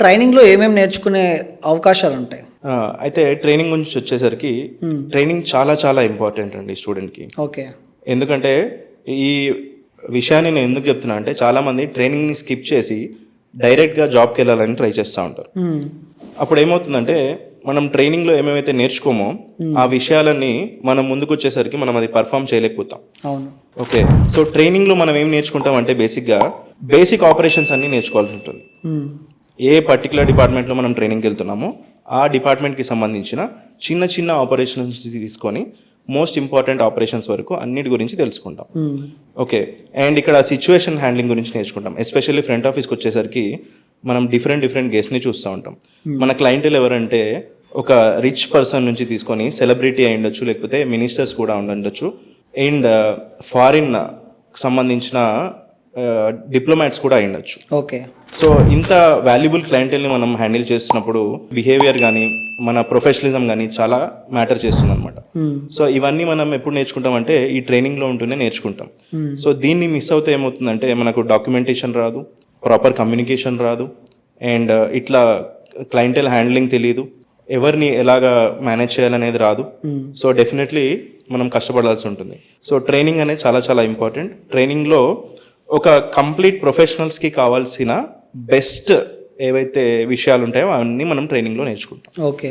ట్రైనింగ్లో ఏమేమి నేర్చుకునే అవకాశాలు ఉంటాయి? అయితే ట్రైనింగ్ గురించి వచ్చేసరికి ట్రైనింగ్ చాలా చాలా ఇంపార్టెంట్ అండి స్టూడెంట్కి. ఓకే. ఎందుకంటే ఈ విషయాన్ని నేను ఎందుకు చెప్తున్నా అంటే చాలామంది ట్రైనింగ్ని స్కిప్ చేసి డైరెక్ట్గా జాబ్కి వెళ్ళాలని ట్రై చేస్తూ ఉంటారు. అప్పుడు ఏమవుతుందంటే మనం ట్రైనింగ్లో ఏమేమైతే నేర్చుకోమో ఆ విషయాలన్నీ మనం ముందుకు వచ్చేసరికి మనం అది పర్ఫామ్ చేయలేకపోతాం. అవును. ఓకే, సో ట్రైనింగ్లో మనం ఏం నేర్చుకుంటాం అంటే బేసిక్ ఆపరేషన్స్ అన్నీ నేర్చుకోవాల్సి ఉంటుంది. ఏ పర్టికులర్ డిపార్ట్మెంట్లో మనం ట్రైనింగ్కి వెళ్తున్నామో ఆ డిపార్ట్మెంట్కి సంబంధించిన చిన్న చిన్న ఆపరేషన్స్ తీసుకొని మోస్ట్ ఇంపార్టెంట్ ఆపరేషన్స్ వరకు అన్నిటి గురించి తెలుసుకుంటాం. ఓకే, అండ్ ఇక్కడ సిచ్యువేషన్ హ్యాండ్లింగ్ గురించి నేర్చుకుంటాం. ఎస్పెషల్లీ ఫ్రంట్ ఆఫీస్కి వచ్చేసరికి మనం డిఫరెంట్ గెస్ట్ని చూస్తూ ఉంటాం. మన క్లయింట్లు ఎవరంటే ఒక రిచ్ పర్సన్ నుంచి తీసుకొని సెలబ్రిటీ అయి ఉండొచ్చు, లేకపోతే మినిస్టర్స్ కూడా ఉండొచ్చు, అండ్ ఫారిన్ సంబంధించిన డిప్లొమాట్స్ కూడా అయి ఉండొచ్చు. ఓకే. సో ఇంత వాల్యుబుల్ క్లయింటెల్ని మనం హ్యాండిల్ చేస్తున్నప్పుడు బిహేవియర్ కానీ మన ప్రొఫెషనలిజం కానీ చాలా మ్యాటర్ చేస్తుంది అనమాట. సో ఇవన్నీ మనం ఎప్పుడు నేర్చుకుంటాం అంటే ఈ ట్రైనింగ్లో ఉంటూనే నేర్చుకుంటాం. సో దీన్ని మిస్ అవుతే ఏమవుతుందంటే మనకు డాక్యుమెంటేషన్ రాదు, ప్రాపర్ కమ్యూనికేషన్ రాదు, అండ్ ఇట్లా క్లయింటెల్ హ్యాండ్లింగ్ తెలియదు, ఎవరిని ఎలాగా మేనేజ్ చేయాలనేది రాదు. సో డెఫినెట్లీ మనం కష్టపడాల్సి ఉంటుంది. సో ట్రైనింగ్ అనేది చాలా చాలా ఇంపార్టెంట్. ట్రైనింగ్లో ఒక కంప్లీట్ ప్రొఫెషనల్స్కి కావాల్సిన బెస్ట్ ఏవైతే విషయాలు ఉంటాయో అవన్నీ మనం ట్రైనింగ్లో నేర్చుకుంటాం. ఓకే.